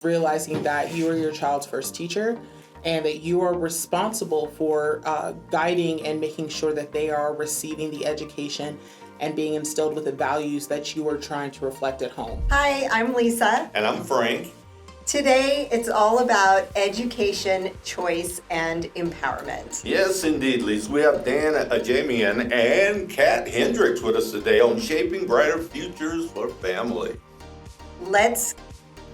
realizing that you are your child's first teacher and that you are responsible for guiding and making sure that they are receiving the education and being instilled with the values that you are trying to reflect at home. Hi, I'm Lisa. And I'm Frank. Today, it's all about education, choice, and empowerment. Yes, indeed, Lisa. We have Dan Ajamian and Kat Hendrix with us today on Shaping Brighter Futures for Family. Let's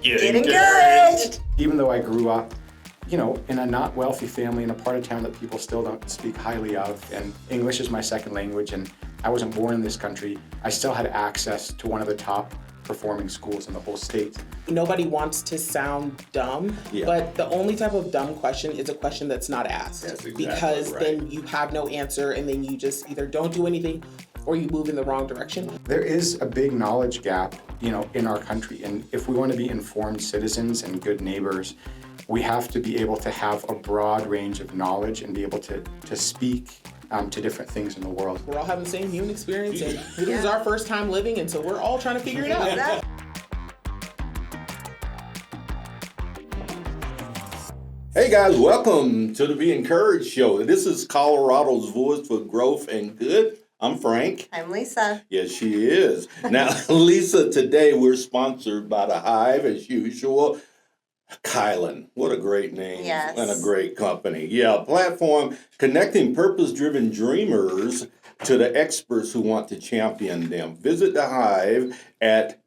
get encouraged. Even though I grew up, in a not wealthy family in a part of town that people still don't speak highly of, and English is my second language, and I wasn't born in this country, I still had access to one of the top performing schools in the whole state. Nobody wants to sound dumb, but the only type of dumb question is a question that's not asked. That's exactly because right. Then you have no answer, and then you just either don't do anything or you move in the wrong direction. There is a big knowledge gap, in our country, and if we want to be informed citizens and good neighbors, we have to be able to have a broad range of knowledge and be able to speak to different things in the world. We're all having the same human experience, and this is our first time living, and so we're all trying to figure it out. Hey guys, welcome to the Be Encouraged Show. This is Colorado's Voice for Growth and Good. I'm Frank. I'm Lisa. Yes, she is. Now, Lisa, today we're sponsored by The Hive, as usual. Kylan, what a great name. Yes. And a great company. Yeah, a platform connecting purpose-driven dreamers to the experts who want to champion them. Visit The Hive at,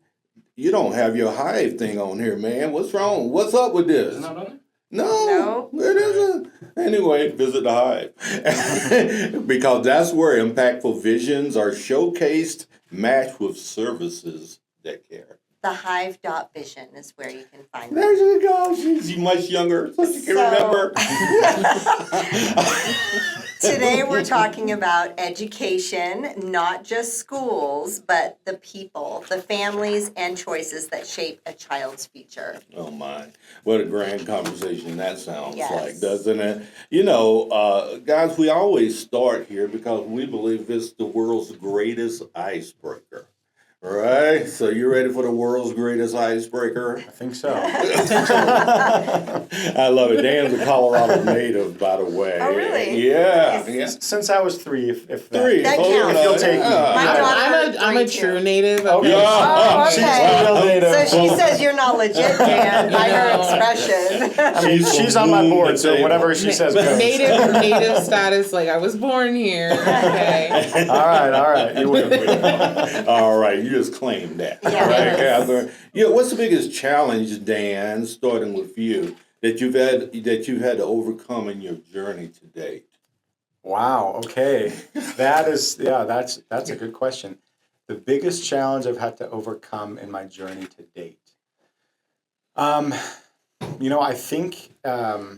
you don't have your Hive thing on here, man. What's wrong? What's up with this? Isn't that on there? No, it isn't. Anyway, visit The Hive. Because that's where impactful visions are showcased, matched with services that care. Thehive.vision is where you can find There them. you go. She's much younger, so she can remember. Today we're talking about education, not just schools, but the people, the families, and choices that shape a child's future. Oh my, what a grand conversation that sounds Yes. like, doesn't it? Guys, we always start here because we believe it's the world's greatest icebreaker. Right? So you ready for the world's greatest icebreaker? I think so. I love it. Dan's a Colorado native, by the way. Oh, really? Yeah. Nice. Yeah. Since I was 3, if that. Three. That Oh, counts. If you'll take me. My daughter, I'm a 3 true too. native. Okay. Oh, She's okay. a real native. So she says you're not legit, Dan, by her expression. I mean, she's on my board, so whatever she says goes. Native status, like I was born here. Okay. All right. You win. All right, you just claimed that. Yes. Right, Catherine? What's the biggest challenge, Dan, starting with you, that you've had to overcome in your journey to date? Wow. Okay. That's a good question. The biggest challenge I've had to overcome in my journey to date. I think I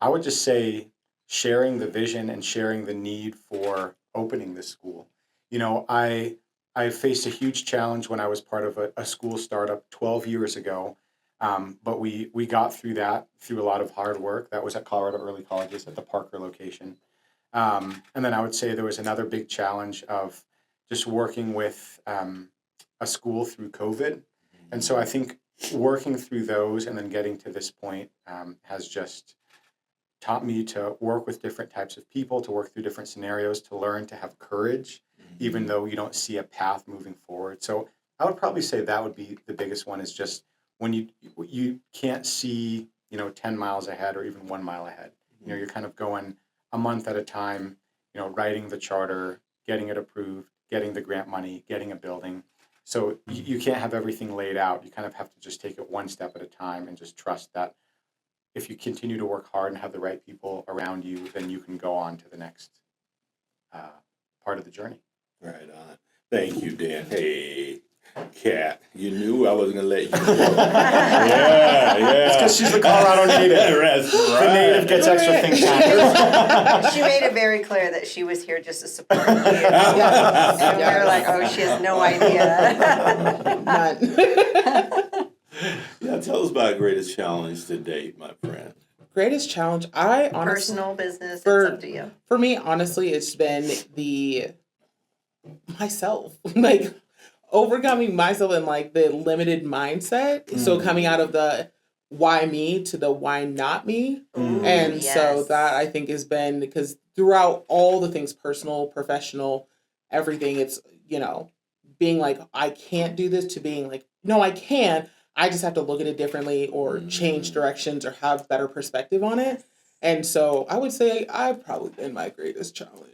would just say sharing the vision and sharing the need for opening this school. I faced a huge challenge when I was part of a school startup 12 years ago, but we got through that through a lot of hard work. That was at Colorado Early Colleges at the Parker location. And then I would say there was another big challenge of just working with a school through COVID. And so I think working through those and then getting to this point has just taught me to work with different types of people, to work through different scenarios, to learn to have courage, even though you don't see a path moving forward. So I would probably say that would be the biggest one, is just when you can't see, 10 miles ahead or even 1 mile ahead. You're kind of going a month at a time, writing the charter, getting it approved, getting the grant money, getting a building. So you can't have everything laid out. You kind of have to just take it one step at a time and just trust that if you continue to work hard and have the right people around you, then you can go on to the next part of the journey. Right on. Thank you, Dan. Hey, Kat, you knew I wasn't going to let you go. Yeah. It's because she's the Colorado native. That's right. The native gets extra think time. She made it very clear that she was here just to support you. And we were like, oh, she has no idea. None. Yeah, tell us about greatest challenge to date, my friend. Greatest challenge, I honestly, Personal business, it's for- up to you. for me, honestly, it's been myself. Like, overcoming myself and like the limited mindset. So coming out of the why me to the why not me. And so yes. that I think has been, because throughout all the things, personal, professional, everything, it's, being like, I can't do this, to being like, no, I can. I just have to look at it differently or change directions or have better perspective on it. And so I would say I've probably been my greatest challenge.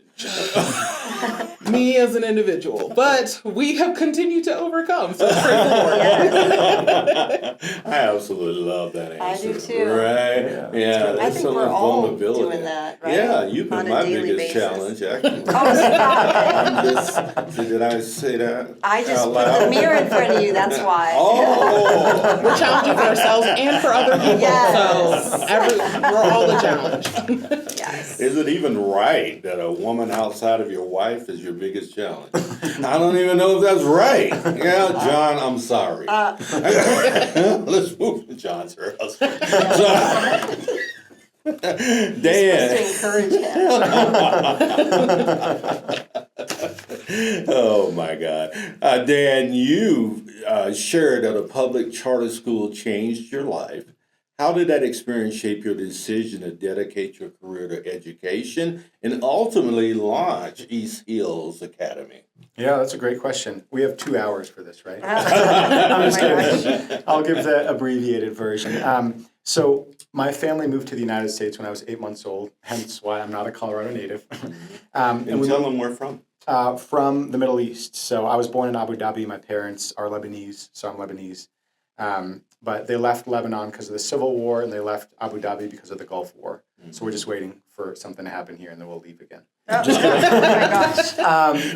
Me as an individual. But we have continued to overcome. So praise the Lord. I absolutely love that answer. I do too. Right? Yeah, I that's think so we're much all vulnerability. doing that, right? Yeah, you've On been a my daily biggest basis. challenge, actually. Oh, stop it. I'm just, did I say that? I just out put the loud? mirror in front of you, that's why. Oh! We're challenging for ourselves and for other people. Yes. So we're all a challenge. Yes. Is it even right that a woman outside of your wife is your biggest challenge? I don't even know if that's right. Yeah, John, I'm sorry. Let's move to John's house. Dan. Supposed to encourage him. Oh my God. Dan, you shared that a public charter school changed your life. How did that experience shape your decision to dedicate your career to education and ultimately launch East Hills Academy? Yeah, that's a great question. We have 2 hours for this, right? I'm just kidding. I'll give the abbreviated version. So my family moved to the United States when I was 8 months old, hence why I'm not a Colorado native. And tell them where from. From the Middle East. So I was born in Abu Dhabi. My parents are Lebanese, so I'm Lebanese. But they left Lebanon because of the Civil War, and they left Abu Dhabi because of the Gulf War. So we're just waiting for something to happen here, and then we'll leave again. Oh, oh my gosh.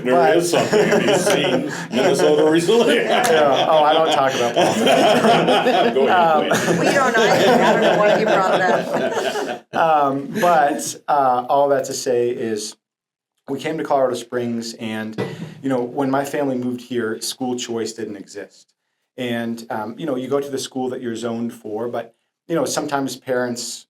There is something. Have you seen Minnesota recently? Oh, I don't talk about politics. Go ahead. We don't either. I don't know why you brought it up. But all that to say is, we came to Colorado Springs, and when my family moved here, school choice didn't exist. And you go to the school that you're zoned for, but sometimes parents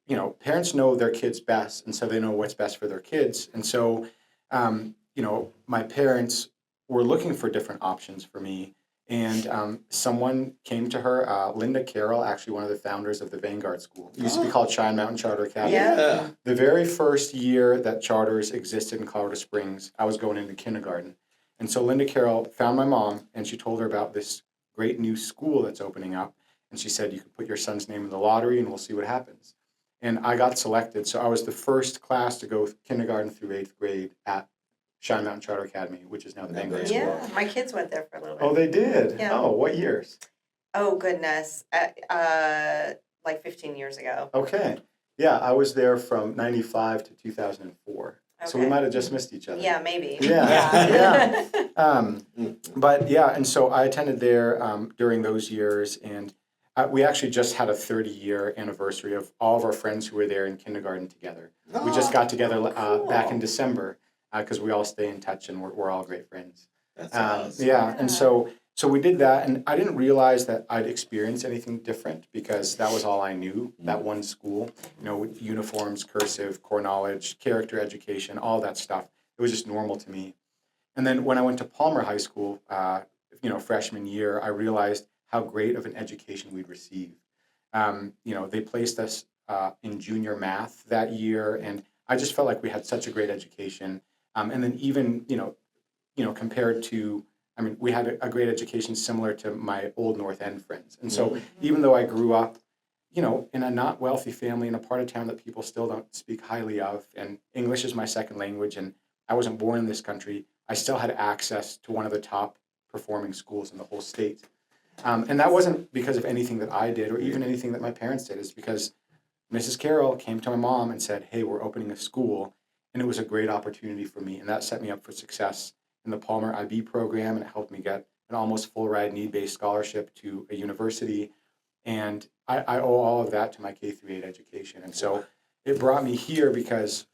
know their kids best, and so they know what's best for their kids. And so my parents were looking for different options for me, and someone came to her, Linda Carroll, actually one of the founders of the Vanguard School. It used to be called Cheyenne Mountain Charter Academy. Yeah. The very first year that charters existed in Colorado Springs, I was going into kindergarten. And so Linda Carroll found my mom, and she told her about this great new school that's opening up. And she said, you could put your son's name in the lottery and we'll see what happens. And I got selected. So I was the first class to go kindergarten through 8th grade at Cheyenne Mountain Charter Academy, which is now the Vanguard School. Yeah, my kids went there for a little bit. Oh, they did? Yeah. Oh, what years? Oh, goodness. Like 15 years ago. Okay. Yeah, I was there from 95 to 2004. So we Okay. might have just missed each other. Yeah, maybe. Yeah. But yeah, and so I attended there during those years, and we actually just had a 30-year anniversary of all of our friends who were there in kindergarten together. We just got together back in December because we all stay in touch, and we're all great friends. That's awesome. Yeah, and so we did that, and I didn't realize that I'd experienced anything different because that was all I knew, that one school, with uniforms, cursive, core knowledge, character education, all that stuff. It was just normal to me. And then when I went to Palmer High School, freshman year, I realized how great of an education we'd received. They placed us in junior math that year, and I just felt like we had such a great education. And then even, compared to, we had a great education similar to my old North End friends. And so even though I grew up, in a not wealthy family in a part of town that people still don't speak highly of, and English is my second language, and I wasn't born in this country, I still had access to one of the top performing schools in the whole state. And that wasn't because of anything that I did or even anything that my parents did. It's because Mrs. Carroll came to my mom and said, hey, we're opening a school. And it was a great opportunity for me. And that set me up for success in the Palmer IB program, and it helped me get an almost full ride need-based scholarship to a university. And I owe all of that to my K-8 education. And so it brought me here because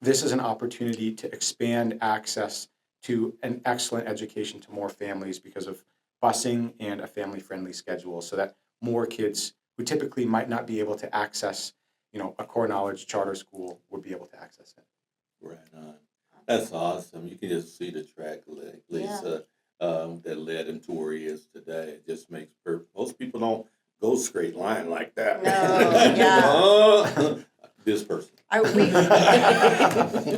this is an opportunity to expand access to an excellent education to more families because of busing and a family-friendly schedule, so that more kids who typically might not be able to access, a core knowledge charter school would be able to access it. Right on. That's awesome. You can just see the track, Lisa. that led him to where he is today. It just makes most people don't go straight line like that. No, yeah. This person.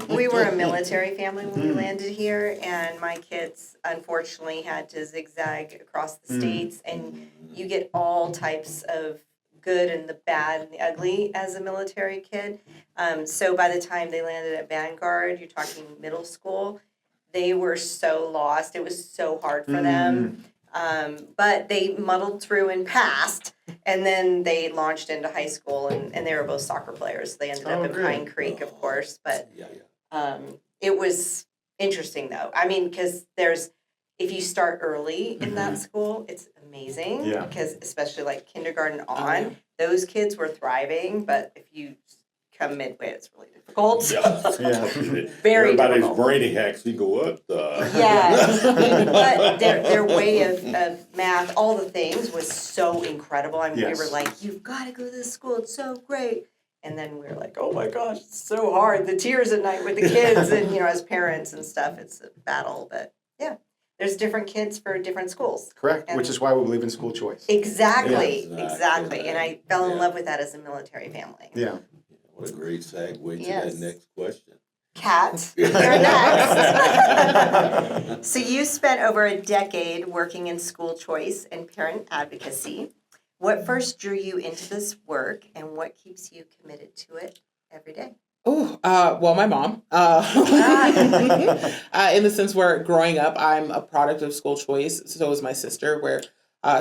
We were a military family when we landed here, and my kids unfortunately had to zigzag across the states, and you get all types of good and the bad and the ugly as a military kid. So by the time they landed at Vanguard, you're talking middle school, they were so lost. It was so hard for them. But they muddled through and passed, and then they launched into high school, and they were both soccer players. They ended up in Pine Creek, of course, but it was interesting though. I mean, because if you start early in that school, it's amazing. Yeah. Because especially like kindergarten on, those kids were thriving, but if you come midway, it's really difficult. Very Everybody's difficult. brainy hacks. You go, what the? Yeah, but their way of math, all the things was so incredible. I mean, we were like, you've got to go to this school. It's so great. And then we were like, oh my gosh, it's so hard. The tears at night with the kids and, as parents and stuff, it's a battle. But yeah, there's different kids for different schools. Correct, And which is why we believe in school choice. Exactly. Yeah. And I fell in love with that as a military family. Yeah. What a great segue to Yes. that next question. Kat, you're next. So you spent over a decade working in school choice and parent advocacy. What first drew you into this work, and what keeps you committed to it every day? Well, my mom. In the sense where growing up, I'm a product of school choice. So is my sister, where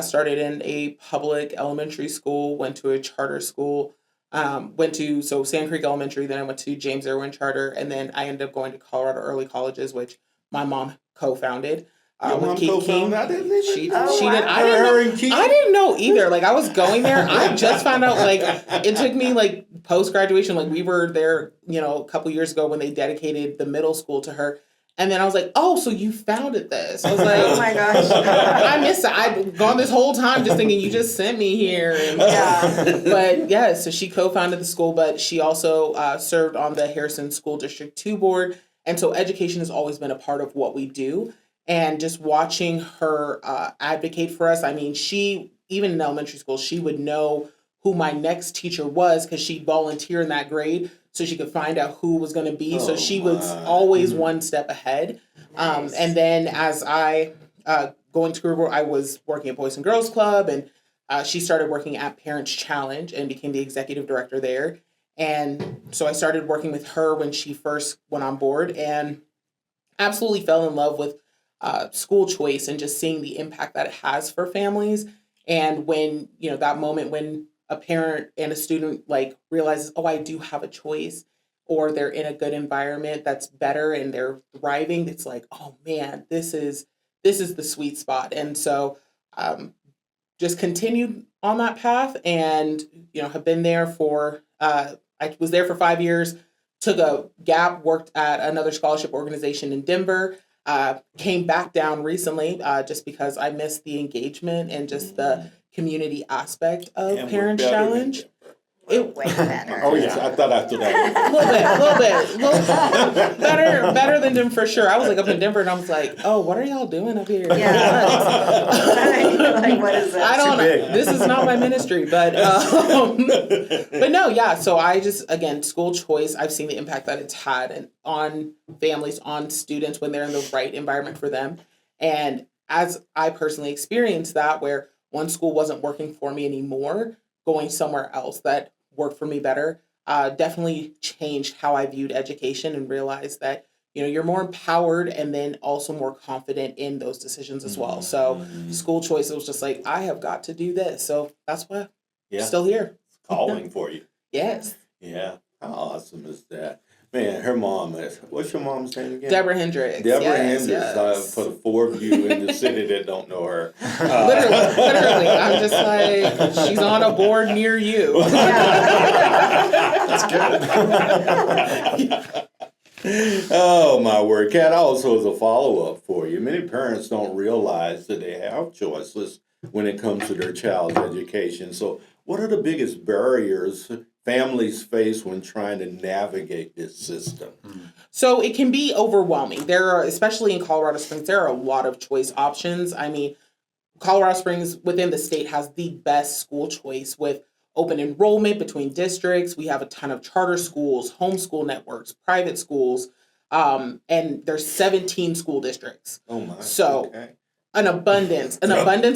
started in a public elementary school, went to a charter school, went to Sand Creek Elementary, then I went to James Irwin Charter, and then I ended up going to Colorado Early Colleges, which my mom co-founded. Your mom Keith co-founded? King. I didn't even She know. did. Her and Keith? I didn't know either. Like I was going there. I just found out. Like it took me like post graduation. Like we were there, a couple years ago when they dedicated the middle school to her. And then I was like, oh, so you founded this. I was like, Oh my gosh. I missed it. I'd gone this whole time just thinking you just sent me here. And, But yeah, so she co-founded the school, but she also served on the Harrison School District 2 board. And so education has always been a part of what we do. And just watching her advocate for us, I mean, even in elementary school, she would know who my next teacher was because she'd volunteer in that grade so she could find out who was going to be. So she was always one step ahead. Nice. And then as I, going to career, I was working at Boys and Girls Club, and she started working at Parents Challenge and became the executive director there. And so I started working with her when she first went on board and absolutely fell in love with school choice and just seeing the impact that it has for families. And when, that moment when a parent and a student like realizes, oh, I do have a choice, or they're in a good environment that's better and they're thriving, it's like, oh man, this is the sweet spot. And so just continued on that path and, have been there for, I was there for 5 years, took a gap, worked at another scholarship organization in Denver, came back down recently just because I missed the engagement and just the community aspect of And Parents we're better than Challenge. Denver. Way better. Oh yeah, I thought A little bit. Better than Denver for sure. I was like up in Denver and I was like, oh, what are y'all doing up here? Yeah. Like, what is I that? don't know. big. This is not my ministry, but no, yeah. So I just, again, school choice, I've seen the impact that it's had on families, on students when they're in the right environment for them. And as I personally experienced that, where one school wasn't working for me anymore, going somewhere else that worked for me better, definitely changed how I viewed education and realized that, you're more empowered and then also more confident in those decisions as well. So school choice, it was just like, I have got to do this. So that's why I'm still here. calling for you. Yes. Yeah, how awesome is that? Man, her mom is, what's your mom's name again? Deborah Hendrix. Deborah Yes, Hendrix, yes. for the four of you in the city that don't know her. Literally. I'm just like, she's on a board near you. That's good. Oh, my word. Kat, also as a follow-up for you, many parents don't realize that they have choices when it comes to their child's education. So what are the biggest barriers families face when trying to navigate this system? So it can be overwhelming. There are, especially in Colorado Springs, there are a lot of choice options. I mean, Colorado Springs within the state has the best school choice with open enrollment between districts. We have a ton of charter schools, homeschool networks, private schools, and there's 17 school districts. Oh my. So Okay. an abundance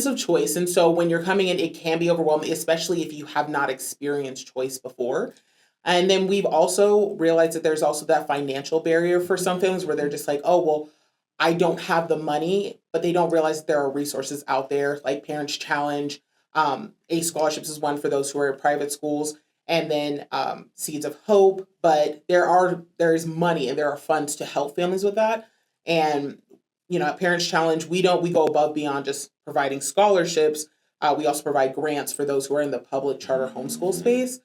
of choice. And so when you're coming in, it can be overwhelming, especially if you have not experienced choice before. And then we've also realized that there's also that financial barrier for some families where they're just like, oh, well, I don't have the money, but they don't realize there are resources out there like Parents Challenge. ACE scholarships is one for those who are at private schools, and then Seeds of Hope. But there's money and there are funds to help families with that. And at Parents Challenge, we go above beyond just providing scholarships. We also provide grants for those who are in the public charter homeschool space,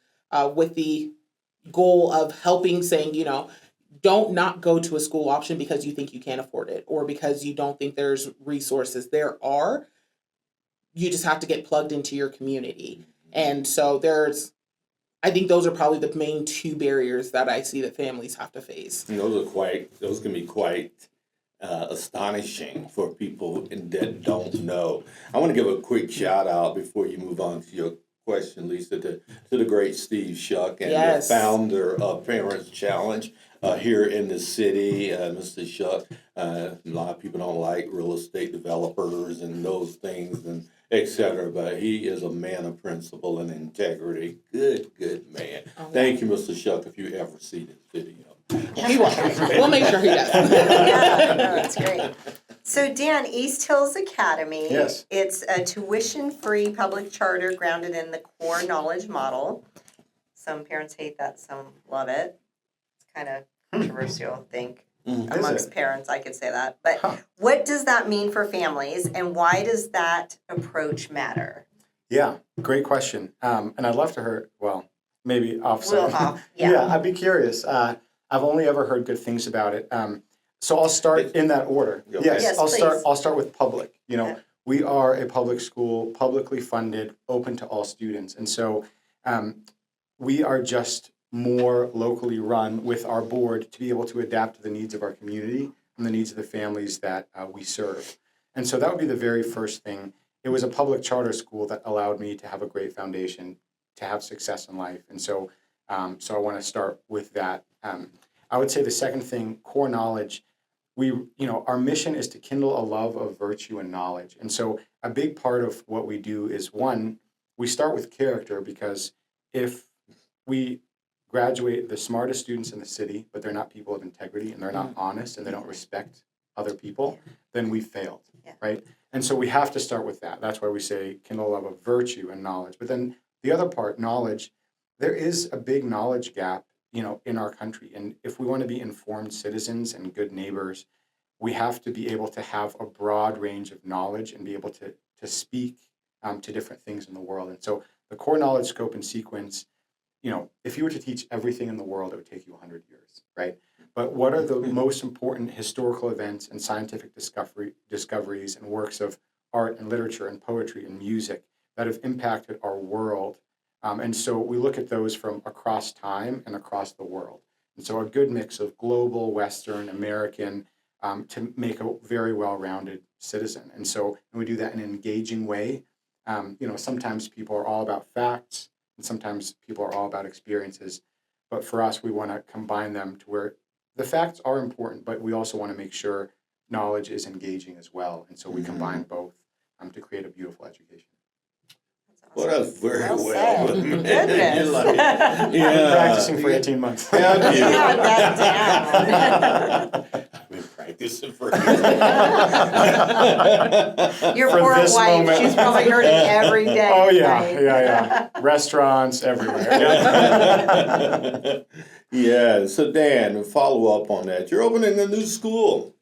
with the goal of helping, saying, don't not go to a school option because you think you can't afford it or because you don't think there's resources. There are. You just have to get plugged into your community. And so I think those are probably the main two barriers that I see that families have to face. And those can be quite astonishing for people that don't know. I want to give a quick shout out before you move on to your question, Lisa, to the great Steve Shuck and Yes. the founder of Parents Challenge here in the city. Mr. Shuck, a lot of people don't like real estate developers and those things and et cetera, but he is a man of principle and integrity. Good man. Oh, Thank you, Mr. Shuck, if you ever see this video. He will. We'll make sure he does. Yeah, no, that's great. So Dan, East Hills Academy. Yes. It's a tuition-free public charter grounded in the core knowledge model. Some parents hate that, some love it. It's kind of controversial, I think. Amongst parents, I could say that. But what does that mean for families, and why does that approach matter? Yeah, great question. And I'd love to hear, maybe off-site. Yeah. I'd be curious. I've only ever heard good things about it. So I'll start in that order. Okay. Yes, I'll please. start with public. Okay. We are a public school, publicly funded, open to all students. And so we are just more locally run with our board to be able to adapt to the needs of our community and the needs of the families that we serve. And so that would be the very first thing. It was a public charter school that allowed me to have a great foundation, to have success in life. And so I want to start with that. I would say the second thing, core knowledge. Our mission is to kindle a love of virtue and knowledge. And so a big part of what we do is, one, we start with character, because if we graduate the smartest students in the city, but they're not people of integrity and they're not honest and they don't respect other people, then we failed, right? And so we have to start with that. That's why we say kindle a love of virtue and knowledge. But then the other part, knowledge, there is a big knowledge gap, in our country. And if we want to be informed citizens and good neighbors, we have to be able to have a broad range of knowledge and be able to speak to different things in the world. And so the core knowledge, scope, and sequence, if you were to teach everything in the world, it would take you 100 years, right? But what are the most important historical events and scientific discoveries and works of art and literature and poetry and music that have impacted our world? And so we look at those from across time and across the world. And so a good mix of global, Western, American, to make a very well-rounded citizen. And so we do that in an engaging way. Sometimes people are all about facts, and sometimes people are all about experiences. But for us, we want to combine them to where the facts are important, but we also want to make sure knowledge is engaging as well. And so we combine both to create a beautiful education. Well, that's very well. Said. Man, Goodness. you're like, I've been practicing for 18 months. Have you? Yeah, that down. I've been practicing for Your For poor this wife, moment. she's probably heard it every day. Oh, right? yeah. Restaurants everywhere. Yeah. So Dan, follow up on that. You're opening a new school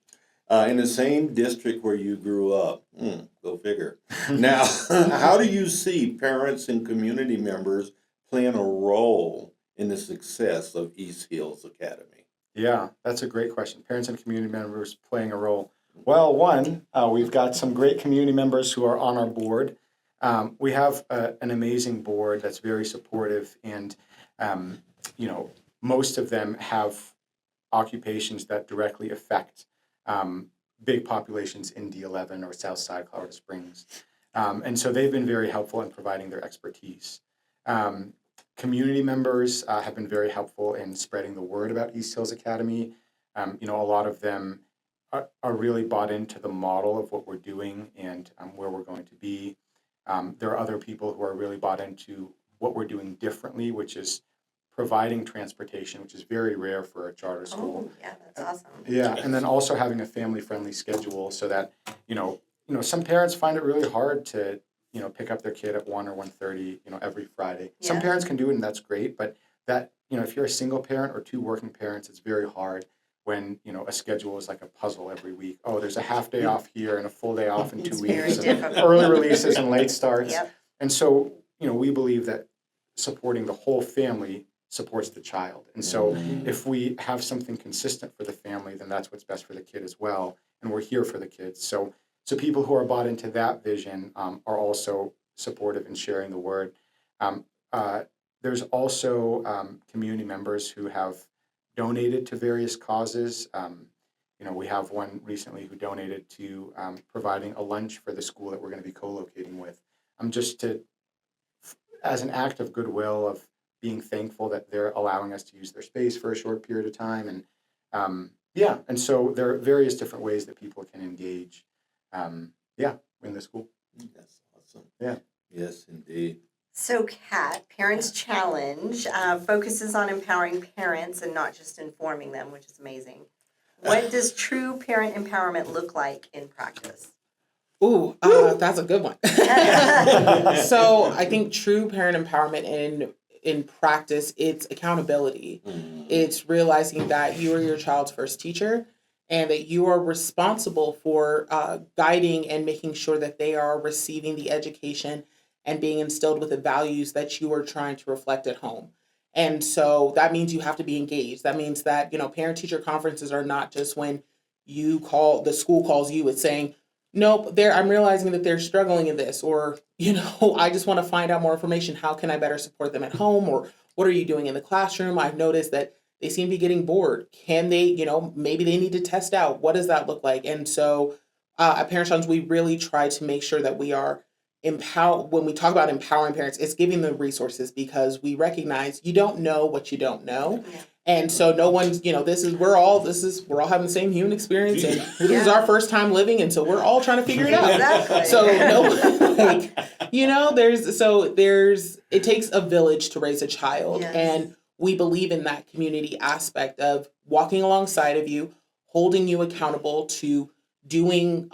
in the same district where you grew up. Go figure. Now, how do you see parents and community members playing a role in the success of East Hills Academy? Yeah, that's a great question. Parents and community members playing a role. Well, one, we've got some great community members who are on our board. We have an amazing board that's very supportive, and most of them have occupations that directly affect big populations in D11 or Southside Colorado Springs. And so they've been very helpful in providing their expertise. Community members have been very helpful in spreading the word about East Hills Academy. A lot of them are really bought into the model of what we're doing and where we're going to be. There are other people who are really bought into what we're doing differently, which is providing transportation, which is very rare for a charter school. Oh, yeah, that's awesome. Yeah, and then also having a family-friendly schedule so that, some parents find it really hard to, pick up their kid at 1 or 1:30, every Friday. Some Yeah. parents can do it and that's great, but that, if you're a single parent or two working parents, it's very hard when, a schedule is like a puzzle every week. Oh, there's a half day off here and a full day off in 2 It's weeks. very and difficult. early releases and late starts. Yep. And so, we believe that supporting the whole family supports the child. And so if we have something consistent for the family, then that's what's best for the kid as well. And we're here for the kids. So people who are bought into that vision are also supportive in sharing the word. There's also community members who have donated to various causes. We have one recently who donated to providing a lunch for the school that we're going to be co-locating with. As an act of goodwill, of being thankful that they're allowing us to use their space for a short period of time. And and so there are various different ways that people can engage in the school. That's awesome. Yeah. Yes, indeed. So, Kat, Parents Challenge focuses on empowering parents and not just informing them, which is amazing. What does true parent empowerment look like in practice? Ooh, that's a good one. So I think true parent empowerment in practice, it's accountability. It's realizing that you are your child's first teacher and that you are responsible for guiding and making sure that they are receiving the education and being instilled with the values that you are trying to reflect at home. And so that means you have to be engaged. That means that, parent-teacher conferences are not just when the school calls you, it's saying, nope, I'm realizing that they're struggling in this, or, I just want to find out more information. How can I better support them at home? Or what are you doing in the classroom? I've noticed that they seem to be getting bored. Can they, maybe they need to test out. What does that look like? And so at Parent Challenge, we really try to make sure that we are when we talk about empowering parents, it's giving them resources because we recognize you don't know what you don't know. Yeah. And so no one's, we're all having the same human experience, and this is our first time living, and so we're all trying to figure it out. Exactly. So it takes a village to raise a child. Yes. And we believe in that community aspect of walking alongside of you, holding you accountable to doing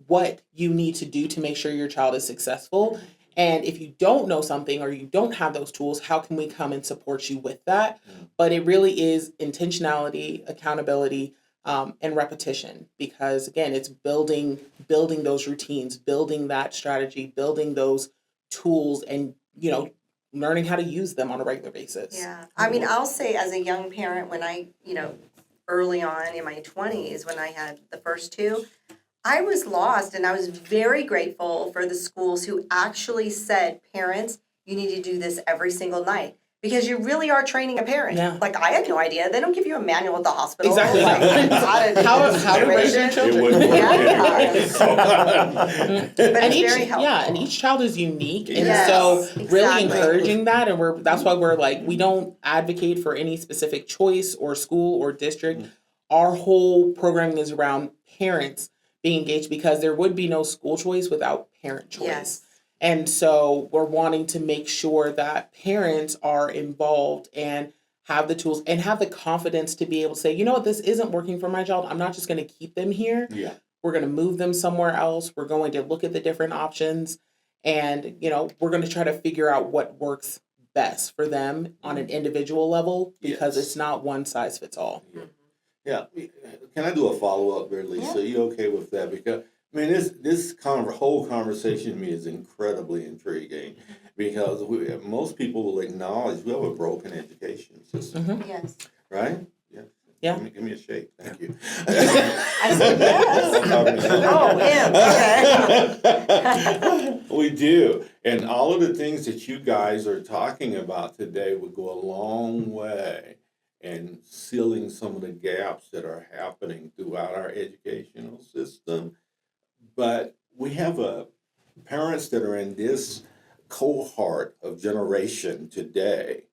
what you need to do to make sure your child is successful. And if you don't know something or you don't have those tools, how can we come and support you with that? But it really is intentionality, accountability, and repetition, because again, it's building those routines, building that strategy, building those tools, and learning how to use them on a regular basis. Yeah. I mean, I'll say as a young parent, when I, early on in my 20s, when I had the first two, I was lost, and I was very grateful for the schools who actually said, parents, you need to do this every single night. Because you really are training a parent. Yeah. Like, I had no idea. They don't give you a manual at the hospital. Exactly. Like, How to raise your children. It wouldn't work Yeah. But And it's very helpful. and each child is unique, and Yes, so really exactly. encouraging that, and that's why we're like, we don't advocate for any specific choice or school or district. Our whole programming is around parents being engaged, because there would be no school choice without parent choice. Yes. And so we're wanting to make sure that parents are involved and have the tools and have the confidence to be able to say, you know what, this isn't working for my child. I'm not just going to keep them here. Yeah. We're going to move them somewhere else. We're going to look at the different options, and, we're going to try to figure out what works best for them on an individual level, because Yes. it's not one size fits all. Yeah. Can I do a follow-up there, Lisa? Yeah. You okay with that? Because, this whole conversation to me is incredibly intriguing, because most people will acknowledge we have a broken education system, Mm-hmm. Yes. right? Yeah. Yeah. Give me a shake. Thank you. I said yes. Oh, him. Okay. We do. And all of the things that you guys are talking about today would go a long way in sealing some of the gaps that are happening throughout our educational system. But we have parents that are in this cohort of generation today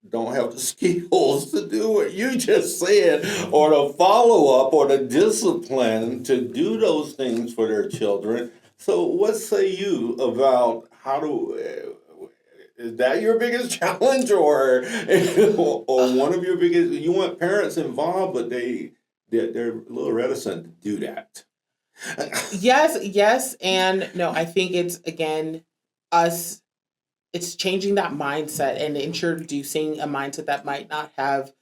don't have the skills to do what you just said, or the follow up, or the discipline to do those things for their children. So, what say you about how to? Is that your biggest challenge, or one of your biggest? You want parents involved, but they're a little reticent to do that. Yes, and no. I think it's again us. It's changing that mindset and introducing a mindset that might not have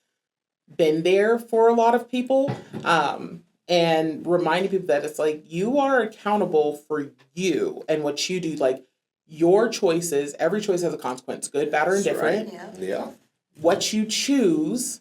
been there for a lot of people, and reminding people that it's like you are accountable for you and what you do. Like your choices, every choice has a consequence, good, bad, or That's indifferent. Yeah. Yeah. What you choose,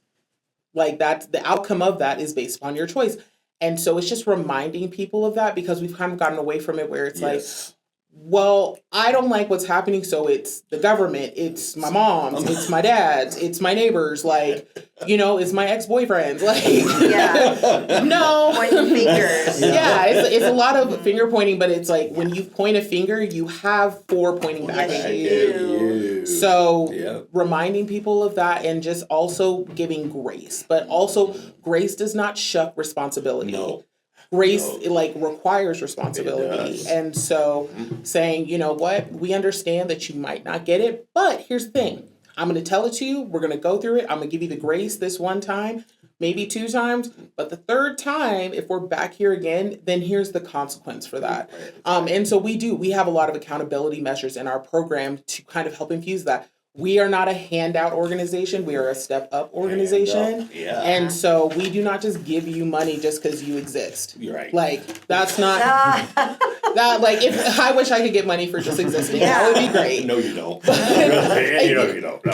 like that's the outcome of that is based upon your choice. And so it's just reminding people of that because we've kind of gotten away from it where it's like, Yes. well, I don't like what's happening, so it's the government, it's my mom's, it's my dad's, it's my neighbors, like, it's my ex-boyfriend's, like, Yeah. no. Pointing fingers. Yeah, it's a lot of finger pointing, but it's like when you point a finger, you have four pointing back Yes, at you you. do. So Yeah. reminding people of that and just also giving grace, but also grace does not shuck responsibility. No. Grace No. requires responsibility. It does. And so saying, you know what, we understand that you might not get it, but here's the thing. I'm going to tell it to you. We're going to go through it. I'm going to give you the grace this one time, maybe two times, but the third time, if we're back here again, then here's the consequence for that. And so we have a lot of accountability measures in our program to kind of help infuse that. We are not a handout organization. We are a step up organization. Hand up, yeah. And so we do not just give you money just because you exist. You're right. Like, that's not, that, like, if I wish I could get money for just existing, that would be great. No, you don't.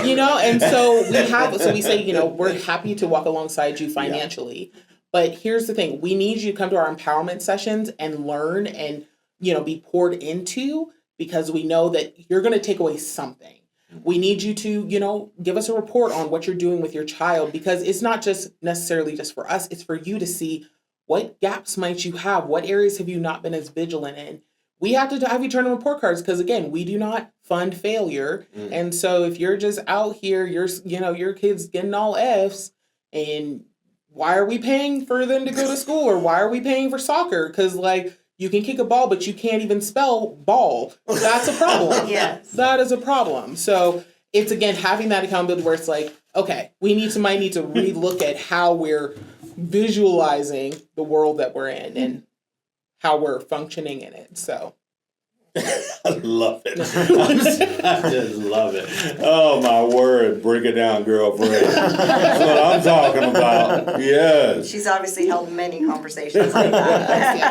You don't. And so we say, we're happy to walk alongside you financially. Yeah. But here's the thing. We need you to come to our empowerment sessions and learn and, be poured into because we know that you're going to take away something. We need you to, give us a report on what you're doing with your child because it's not just necessarily just for us. It's for you to see what gaps might you have? What areas have you not been as vigilant in? We have to have you turn in report cards because, again, we do not fund failure. And so if you're just out here, your kid's getting all Fs and why are we paying for them to go to school or why are we paying for soccer? Because, you can kick a ball, but you can't even spell ball. That's a problem. Yes. That is a problem. So it's, again, having that accountability where it's like, okay, might need to relook at how we're visualizing the world that we're in and how we're functioning in it. So. I love it. I just love it. Oh, my word. Break it down, girlfriend. That's what I'm talking about. Yes. She's obviously held many conversations like that.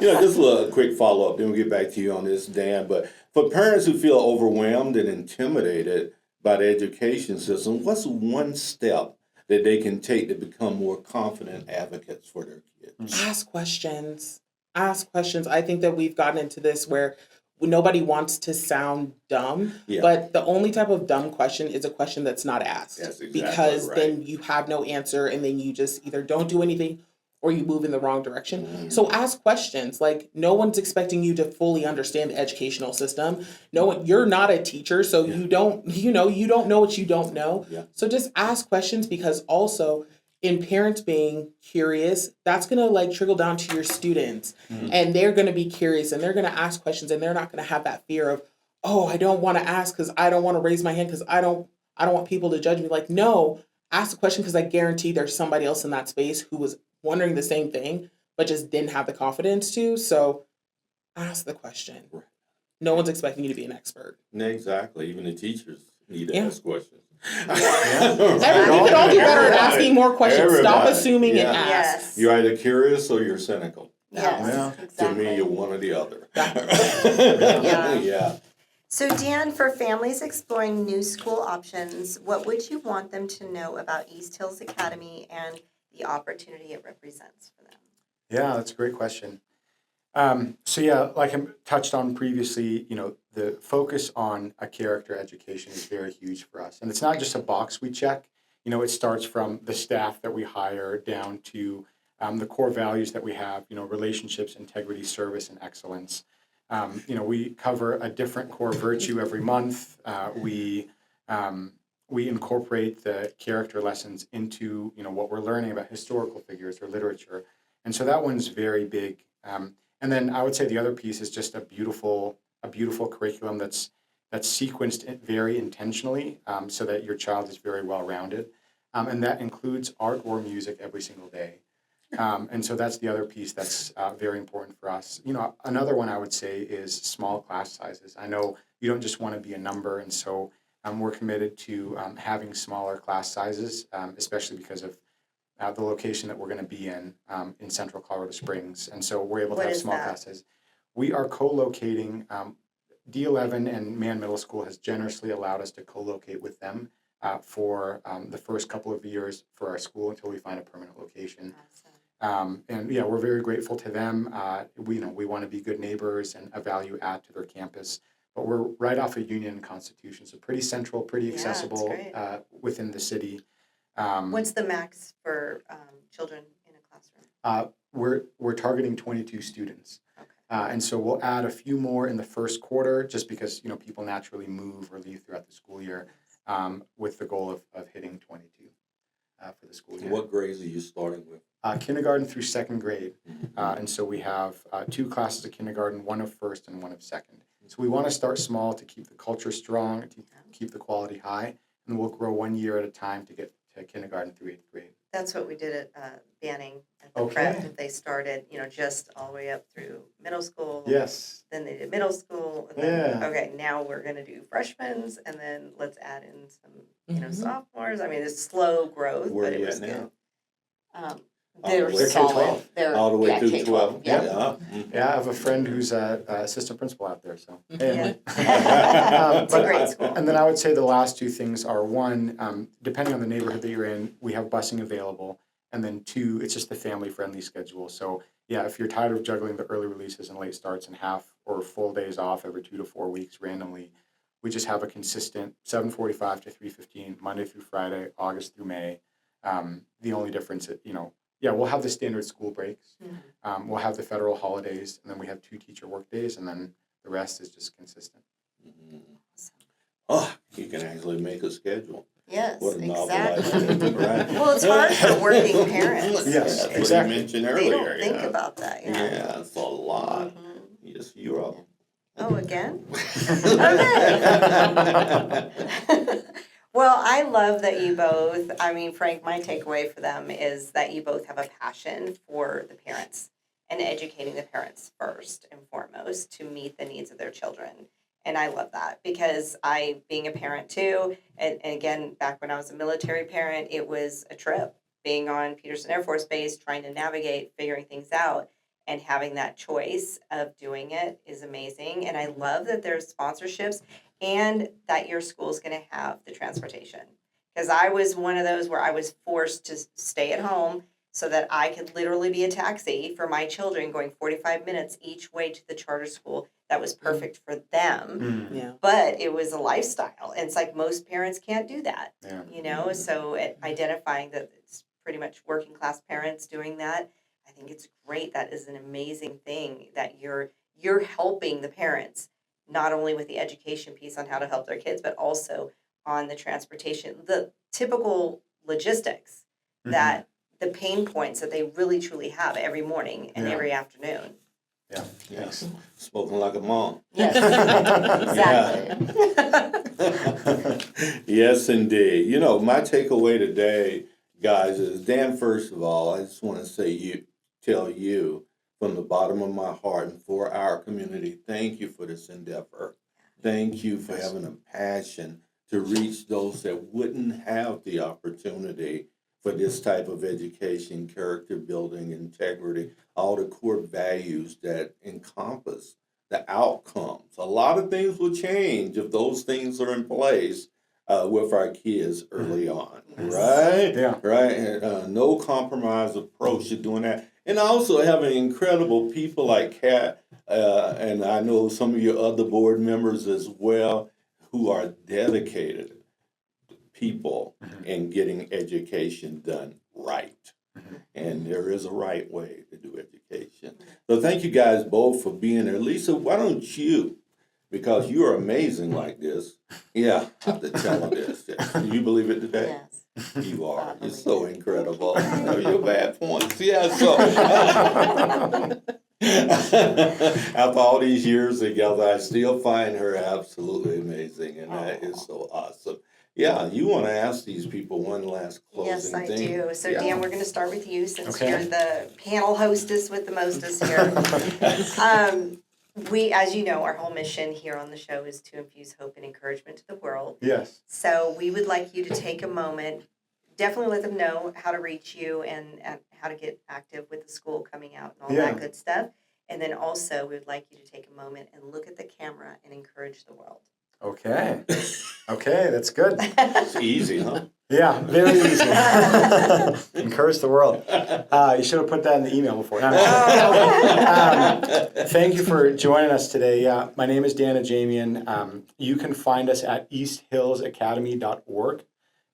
Yes. Just a quick follow-up, then we'll get back to you on this, Dan. But for parents who feel overwhelmed and intimidated by the education system, what's one step that they can take to become more confident advocates for their kids? Ask questions. I think that we've gotten into this where nobody wants to sound dumb, but the only type of dumb question is a question that's not asked. That's exactly because right. then you have no answer and then you just either don't do anything or you move in the wrong direction. So ask questions. Like, no one's expecting you to fully understand the educational system. You're not a teacher, so you don't know what you don't know. Yeah. So just ask questions because also in parents being curious, that's going to trickle down to your students and they're going to be curious and they're going to ask questions and they're not going to have that fear of, oh, I don't want to ask because I don't want to raise my hand because I don't want people to judge me. Like, no, ask the question because I guarantee there's somebody else in that space who was wondering the same thing but just didn't have the confidence to. So ask the question. No one's expecting you to be an expert. Exactly. Even the teachers need to ask questions. We could all do better at asking more questions. Stop assuming and ask. Yes. You're either curious or you're cynical. Yes, To exactly. me, you're one or the other. Yeah. Yeah. So Dan, for families exploring new school options, what would you want them to know about East Hills Academy and the opportunity it represents for them? Yeah, that's a great question. So yeah, like I touched on previously, the focus on a character education is very huge for us. And it's not just a box we check. It starts from the staff that we hire down to the core values that we have, relationships, integrity, service, and excellence. We cover a different core virtue every month. We incorporate the character lessons into, what we're learning about historical figures or literature. And so that one's very big. And then I would say the other piece is just a beautiful curriculum that's sequenced very intentionally, so that your child is very well rounded, and that includes art or music every single day. And so that's the other piece that's very important for us. Another one I would say is small class sizes. I know you don't just want to be a number, and so we're committed to having smaller class sizes, especially because of the location that we're going to be in Central Colorado Springs. And so we're able to What have is small that? classes. We are co-locating, D11 and Mann Middle School has generously allowed us to co-locate with them for the first couple of years for our school until we find a permanent location. And yeah, we're very grateful to them. We want to be good neighbors and a value add to their campus. But we're right off of Union and Constitution, so pretty central, pretty Yeah, that's accessible great. within the city. What's the max for children in a classroom? We're targeting 22 students. Okay. And so we'll add a few more in the first quarter just because people naturally move or leave throughout the school year, with the goal of hitting 22 for the school year. What grades are you starting with? Kindergarten through second grade. And so we have 2 classes of kindergarten, one of first and one of second. So we want to start small to keep the culture strong, to keep the quality high, and we'll grow 1 year at a time to get to kindergarten through 8th grade. That's what we did at Banning at the Okay. prep. They started, just all the way up through middle school. Yes. Then they did middle school. And then, okay, now we're going to do freshmen, and then let's add in some, sophomores. I mean, it's slow growth, Where but are it you was at now? good. They're They're solid. K-12. They're All the way through K-12. 12? Yeah. Yeah, I have a friend who's a assistant principal out there. So Yeah. It's a great school. And then I would say the last 2 things are, one, depending on the neighborhood that you're in, we have busing available, and then 2, it's just the family-friendly schedule. So yeah, if you're tired of juggling the early releases and late starts and half or full days off every 2 to 4 weeks randomly, we just have a consistent 7:45 to 3:15 Monday through Friday, August through May. The only difference, we'll have the standard school breaks. We'll have the federal holidays, and then we have 2 teacher work days, and then the rest is just consistent. Oh, you can actually make a schedule. Yes, What a novel exactly. idea, right? Well, it's hard for working parents. Yes, That's exactly. what you mentioned They earlier. don't think about that. Yeah, it's a lot. Mhm. Yes, you're up. Oh, again? Okay. Well, I love that you both, Frank, my takeaway for them is that you both have a passion for the parents and educating the parents first and foremost to meet the needs of their children. And I love that because being a parent too, and again, back when I was a military parent, it was a trip being on Peterson Air Force Base, trying to navigate, figuring things out. And having that choice of doing it is amazing. And I love that there's sponsorships and that your school's going to have the transportation. Because I was one of those where I was forced to stay at home so that I could literally be a taxi for my children going 45 minutes each way to the charter school. That was perfect for them. Yeah. But it was a lifestyle. And it's like most parents can't do that, Yeah. So identifying that it's pretty much working class parents doing that, I think it's great. That is an amazing thing that you're helping the parents, not only with the education piece on how to help their kids, but also on the transportation, the typical logistics that the pain points that they really truly have every morning and Yeah. every afternoon. Yeah. Yes. Spoken like a mom. Yes, exactly. Yes, indeed. My takeaway today, guys, is Dan, first of all, I just want to tell you from the bottom of my heart and for our community, thank you for this endeavor. Thank you for having a passion to reach those that wouldn't have the opportunity for this type of education, character building, integrity, all the core values that encompass the outcomes. A lot of things will change if those things are in place with our kids early on, right? Yeah. Right, and no compromise approach to doing that. And also having incredible people like Kat, and I know some of your other board members as well, who are dedicated people in getting education done right. And there is a right way to do education. So thank you guys both for being there. Lisa, why don't you, because you are amazing like this, I have to tell them this. Do you believe it today? Yes. You are. You're so incredible. Your bad points. Yeah, so. After all these years together, I still find her absolutely amazing, and that is so awesome. Yeah, you want to ask these people one last closing thing? Yes, I do. So, Dan, we're going to start with you since Okay. you're the panel hostess with the mostest here. We, as you know, our whole mission here on the show is to infuse hope and encouragement to the world. Yes. So we would like you to take a moment, definitely let them know how to reach you and how to get active with the school coming out and all that good stuff. And then also we would like you to take a moment and look at the camera and encourage the world. Okay. Okay, that's good. It's easy, huh? Yeah, very easy. Encourage the world. You should have put that in the email before. Thank you for joining us today. Yeah, my name is Dan Ajamian. You can find us at easthillsacademy.org,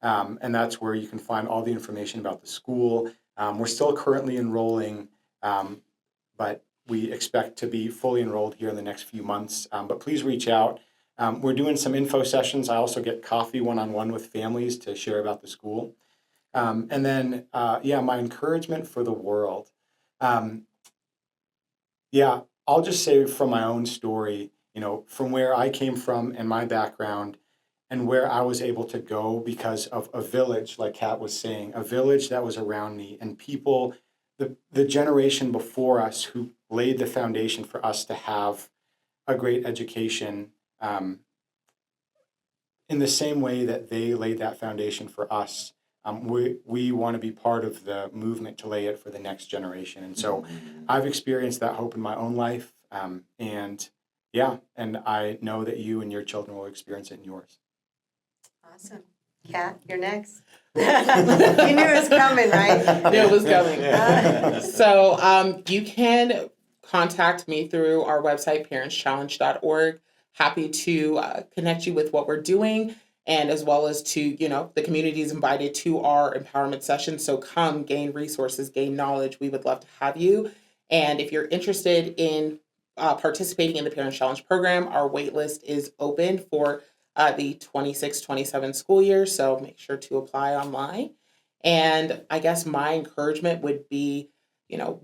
and that's where you can find all the information about the school. We're still currently enrolling, but we expect to be fully enrolled here in the next few months. But please reach out. We're doing some info sessions. I also get coffee one-on-one with families to share about the school. And then, my encouragement for the world. I'll just say from my own story, from where I came from and my background and where I was able to go because of a village, like Kat was saying, a village that was around me and people, the generation before us who laid the foundation for us to have a great education. In the same way that they laid that foundation for us, we want to be part of the movement to lay it for the next generation. And so I've experienced that hope in my own life. And I know that you and your children will experience it in yours. Awesome. Kat, you're next. You knew it was coming, right? Knew it was coming. So you can contact me through our website, parentschallenge.org. Happy to connect you with what we're doing, and as well as to, the community is invited to our empowerment session. So come gain resources, gain knowledge. We would love to have you. And if you're interested in participating in the Parents Challenge program, our wait list is open for the 26-27 school year. So make sure to apply online. And I guess my encouragement would be,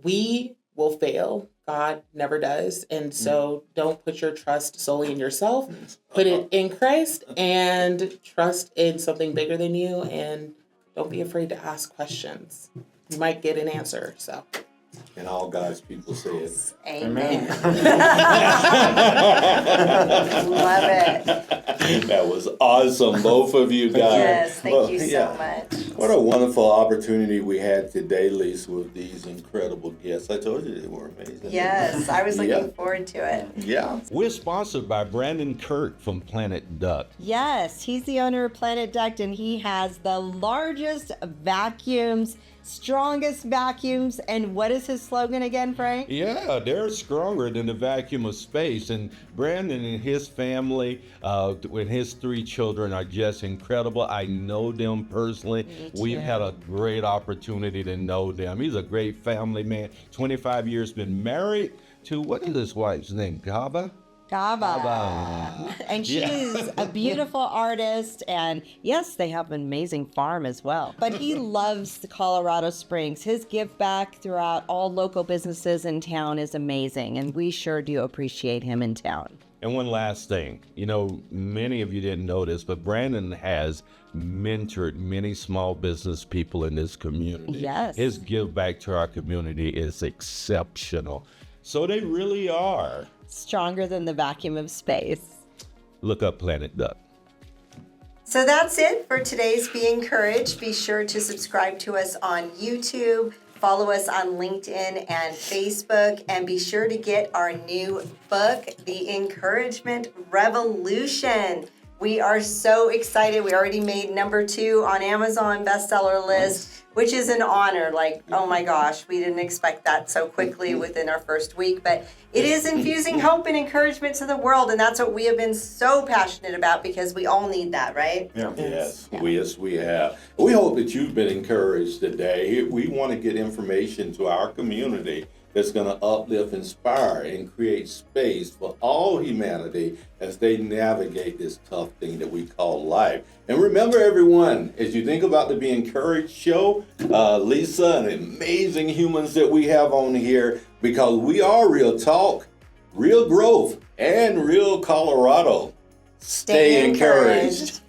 we will fail. God never does. And so don't put your trust solely in yourself. Put it in Christ and trust in something bigger than you. And don't be afraid to ask questions. You might get an answer. So. And all God's people say it. Amen. Love it. That was awesome, both of you guys. Yes, thank you so much. What a wonderful opportunity we had today, Lisa, with these incredible guests. I told you they were amazing. Yes, I was looking forward to it. Yeah. We're sponsored by Brandon Kirk from Planet Duck. Yes, he's the owner of Planet Duck, and he has the largest vacuums, strongest vacuums. And what is his slogan again, Frank? Yeah, they're stronger than the vacuum of space. And Brandon and his family, with his 3 children, are just incredible. I know them personally. We've had a great opportunity to know them. He's a great family man. 25 years, been married to, what is his wife's name? Gaba? And she's a beautiful artist, and yes, they have an amazing farm as well. But he loves the Colorado Springs. His give back throughout all local businesses in town is amazing, and we sure do appreciate him in town. And one last thing, many of you didn't know this, but Brandon has mentored many small business people in this community. Yes. His give back to our community is exceptional. So they really are. Stronger than the vacuum of space. Look up Planet Duck. So that's it for today's Be Encouraged. Be sure to subscribe to us on YouTube, Follow us on LinkedIn and Facebook, and be sure to get our new book, The Encouragement Revolution. We are so excited. We already made #2 on Amazon bestseller list, which is an honor. Like, oh my gosh, we didn't expect that so quickly within our first week. But it is infusing hope and encouragement to the world, and that's what we have been so passionate about, because we all need that, right? Yeah. Yes, we have. We hope that you've been encouraged today. We want to get information to our community that's going to uplift, inspire, and create space for all humanity as they navigate this tough thing that we call life. And remember, everyone, as you think about the Be Encouraged show, Lisa and the amazing humans that we have on here, because we are real talk, real growth, and real Colorado. Stay encouraged.